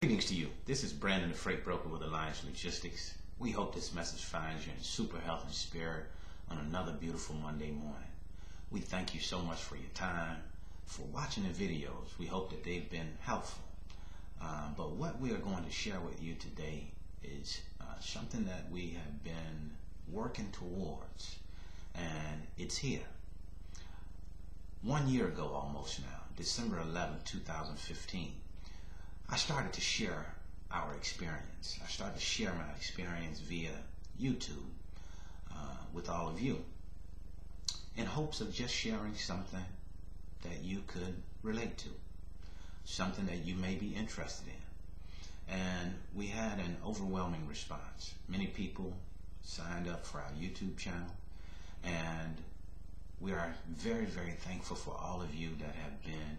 Greetings to you. This is Brandon, the freight broker with Alliance Logistics. We hope this message finds you in super health and spirit on another beautiful Monday morning. We thank you so much for your time, for watching the videos. We hope that they've been helpful. But what we are going to share with you today is something that we have been working towards, and it's here. 1 year ago almost now, December 11, 2015, I started to share our experience. I started to share my experience via YouTube with all of you in hopes of just sharing something that you could relate to, something that you may be interested in. And we had an overwhelming response. Many people signed up for our YouTube channel, and we are very, very thankful for all of you that have been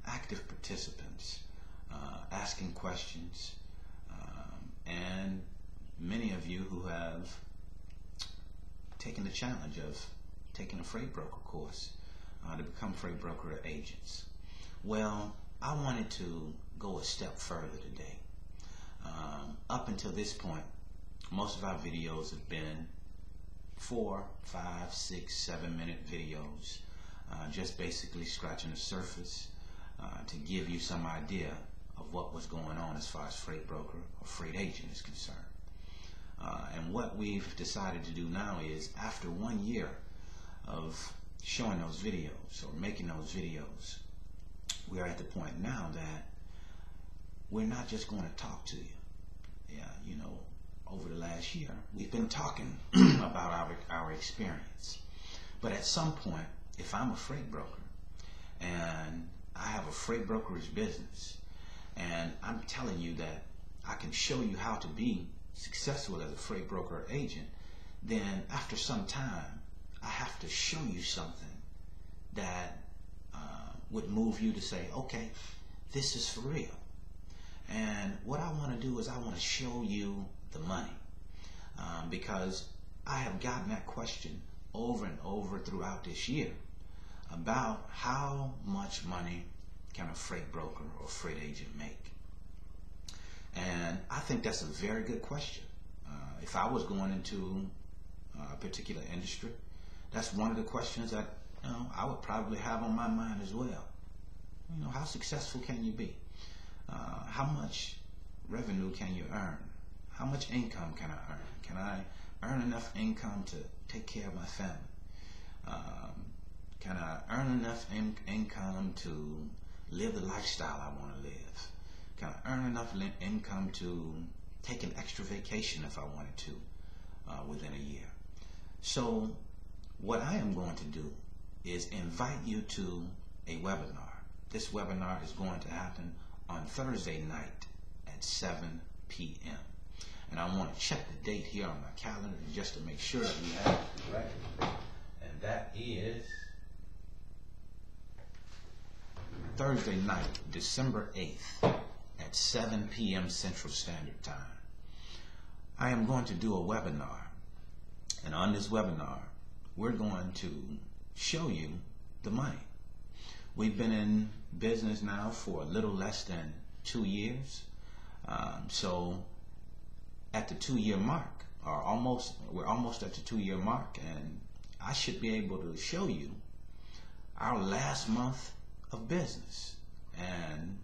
active participants, asking questions, and many of you who have taken the challenge of taking a freight broker course to become freight broker agents. Well, I wanted to go a step further today. Up until this point, most of our videos have been 4, 5, 6, 7 minute videos, just basically scratching the surface to give you some idea of what was going on as far as freight broker or freight agent is concerned. And what we've decided to do now is, after 1 year of showing those videos or making those videos, we are at the point now that we're not just going to talk to you. Yeah, you know, over the last year, we've been talking about our experience. But at some point, if I'm a freight broker and I have a freight brokerage business, and I'm telling you that I can show you how to be successful as a freight broker agent, then after some time, I have to show you something that would move you to say, okay, this is for real. And what I want to do is I want to show you the money, because I have gotten that question over and over throughout this year about how much money can a freight broker or freight agent make. And I think that's a very good question. If I was going into a particular industry, that's one of the questions that I would probably have on my mind as well. You know, how successful can you be? How much revenue can you earn? How much income can I earn? Can I earn enough income to take care of my family? Can I earn enough income to live the lifestyle I want to live? Can I earn enough income to take an extra vacation if I wanted to within a year? So what I am going to do is invite you to a webinar. This webinar is going to happen on Thursday night at 7 p.m. And I want to check the date here on my calendar just to make sure that we have it correct. And that is Thursday night, December 8th at 7 p.m. Central Standard Time. I am going to do a webinar, and on this webinar we're going to show you the money. We've been in business now for a little less than 2 years, so at the 2-year mark, or we're almost at the 2-year mark, and I should be able to show you our last month of business and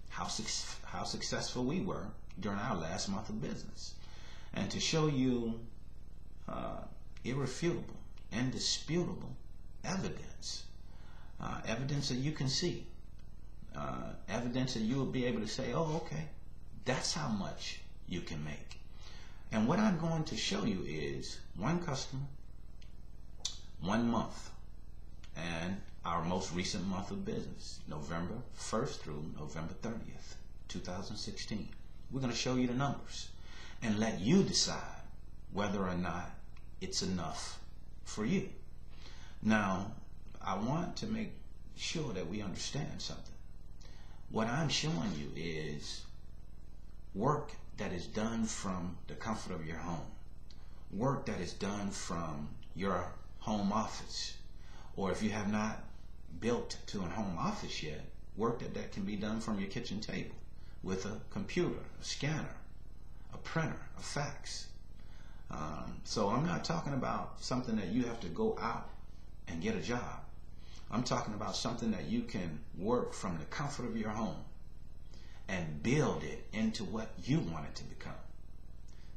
how successful we were during our last month of business, and to show you irrefutable, indisputable evidence, evidence that you can see, evidence that you will be able to say, oh, okay, that's how much you can make. And what I'm going to show you is one customer, 1 month, and our most recent month of business, November 1st through November 30th, 2016. We're going to show you the numbers and let you decide whether or not it's enough for you. Now, I want to make sure that we understand something. What I'm showing you is work that is done from the comfort of your home, work that is done from your home office, or if you have not built to a home office yet, work that can be done from your kitchen table with a computer, a scanner, a printer, a fax. So I'm not talking about something that you have to go out and get a job. I'm talking about something that you can work from the comfort of your home and build it into what you want it to become.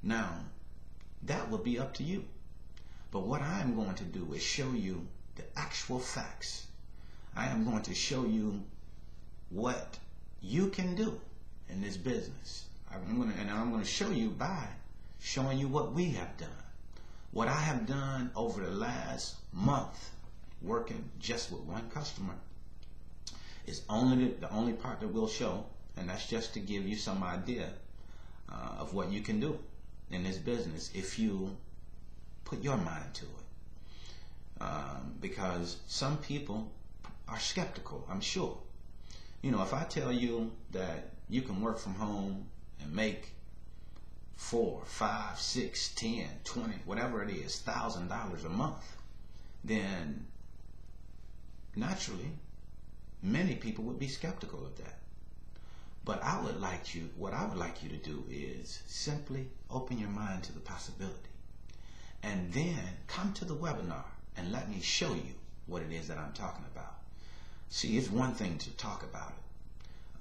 Now, that will be up to you. But what I am going to do is show you the actual facts. I am going to show you what you can do in this business. I'm going to show you by showing you what we have done. What I have done over the last month working just with one customer is the only part that we'll show, and that's just to give you some idea of what you can do in this business if you put your mind to it. Because some people are skeptical, I'm sure. You know, if I tell you that you can work from home and make $4, $5, $6, $10, $20, whatever it is, $1,000 a month, then naturally many people would be skeptical of that. But what I would like you to do is simply open your mind to the possibility, and then come to the webinar and let me show you what it is that I'm talking about. See, it's one thing to talk about it.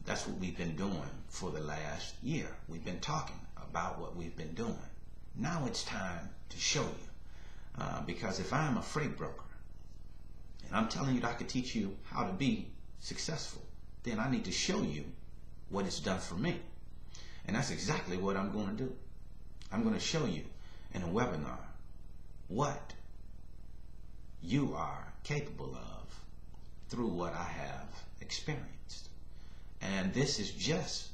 That's what we've been doing for the last year. We've been talking about what we've been doing. Now it's time to show you. Because if I'm a freight broker and I'm telling you that I could teach you how to be successful, then I need to show you what it's done for me. And that's exactly what I'm going to do. I'm going to show you in a webinar what you are capable of through what I have experienced. And this is just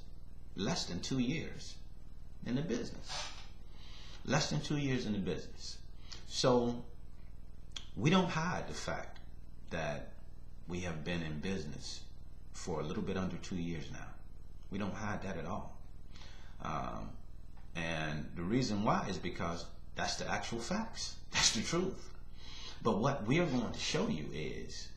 less than 2 years in the business. Less than 2 years in the business. So we don't hide the fact that we have been in business for a little bit under 2 years now. We don't hide that at all. And the reason why is because that's the actual facts. That's the truth. But what we are going to show you is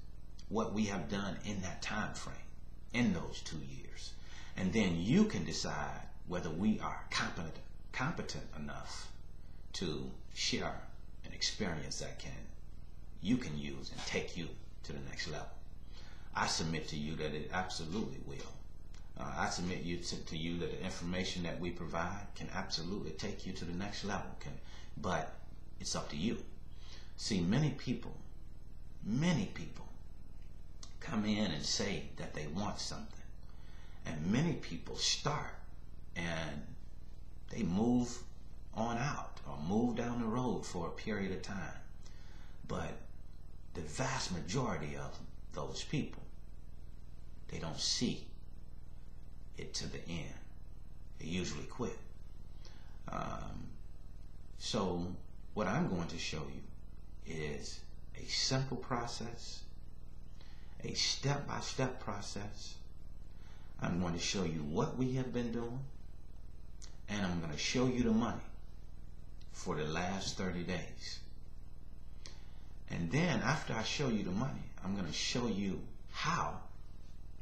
what we have done in that time frame, in those 2 years. And then you can decide whether we are competent enough to share an experience that you can use and take you to the next level. I submit to you that it absolutely will. I submit to you that the information that we provide can absolutely take you to the next level. But it's up to you. See, many people come in and say that they want something. And many people start and they move on out or move down the road for a period of time. But the vast majority of those people, they don't see it to the end. They usually quit. So what I'm going to show you is a simple process, a step-by-step process. I'm going to show you what we have been doing, and I'm going to show you the money for the last 30 days. And then after I show you the money, I'm going to show you how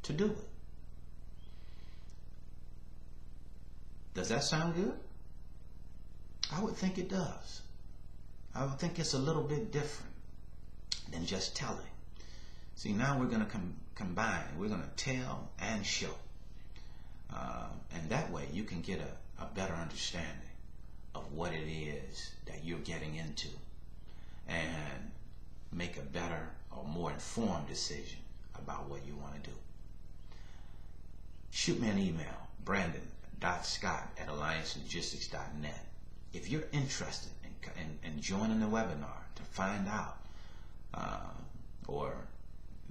to do it. Does that sound good? I would think it does. I would think it's a little bit different than just telling. See, now we're going to combine. We're going to tell and show. And that way you can get a better understanding of what it is that you're getting into and make a better or more informed decision about what you want to do. Shoot me an email, brandon.scott@alliancelogistics.net. If you're interested in joining the webinar to find out, or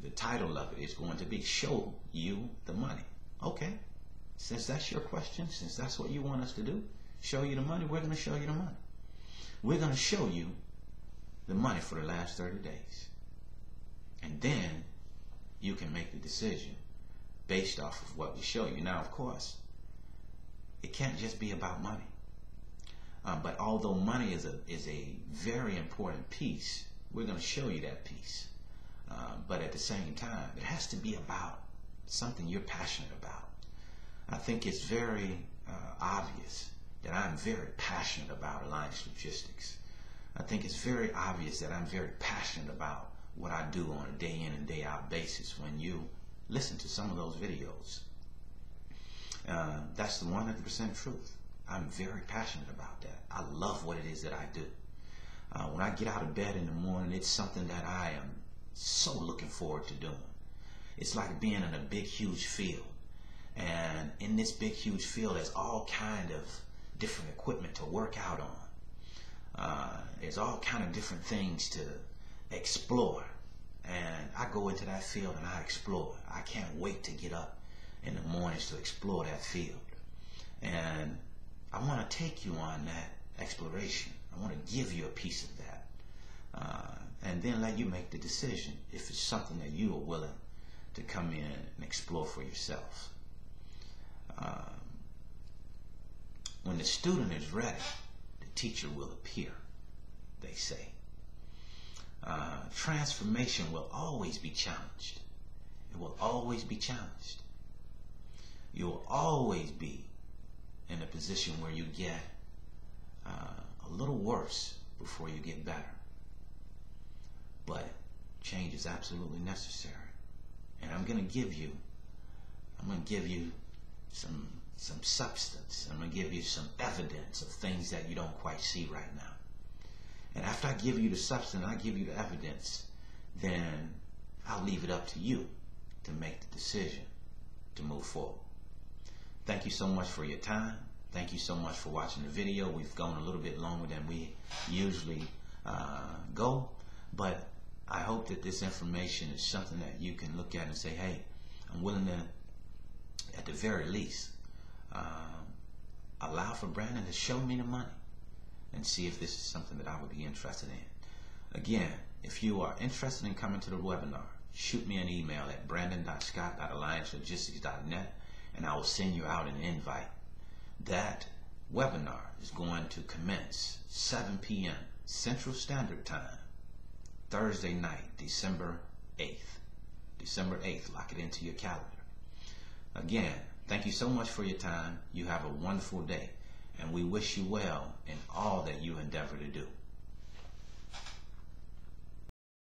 the title of it is going to be Show You the Money. Okay, since that's your question, since that's what you want us to do, show you the money, we're going to show you the money. We're going to show you the money for the last 30 days. And then you can make the decision based off of what we show you. Now, of course, it can't just be about money. But although money is a very important piece, we're going to show you that piece. But at the same time, it has to be about something you're passionate about. I think it's very obvious that I'm very passionate about Alliance Logistics. I think it's very obvious that I'm very passionate about what I do on a day in and day out basis when you listen to some of those videos. That's the 100% truth. I'm very passionate about that. I love what it is that I do. When I get out of bed in the morning, it's something that I am so looking forward to doing. It's like being in a big, huge field. And in this big, huge field, there's all kind of different equipment to work out on. There's all kind of different things to explore. And I go into that field and I explore. I can't wait to get up in the mornings to explore that field. And I want to take you on that exploration. I want to give you a piece of that. And then let you make the decision if it's something that you are willing to come in and explore for yourself. When the student is ready, the teacher will appear, they say. Transformation will always be challenged. It will always be challenged. You will always be in a position where you get a little worse before you get better. But change is absolutely necessary. And I'm going to give you some substance. I'm going to give you some evidence of things that you don't quite see right now. And after I give you the substance, I give you the evidence, then I'll leave it up to you to make the decision to move forward. Thank you so much for your time. Thank you so much for watching the video. We've gone a little bit longer than we usually go, but I hope that this information is something that you can look at and say, hey, I'm willing to, at the very least, allow for Brandon to show me the money and see if this is something that I would be interested in. Again, if you are interested in coming to the webinar, shoot me an email at brandon.scott@alliancelogistics.net and I will send you out an invite. That webinar is going to commence 7 p.m. Central Standard Time, Thursday night, December 8th. December 8th, lock it into your calendar. Again, thank you so much for your time. You have a wonderful day, and we wish you well in all that you endeavor to do.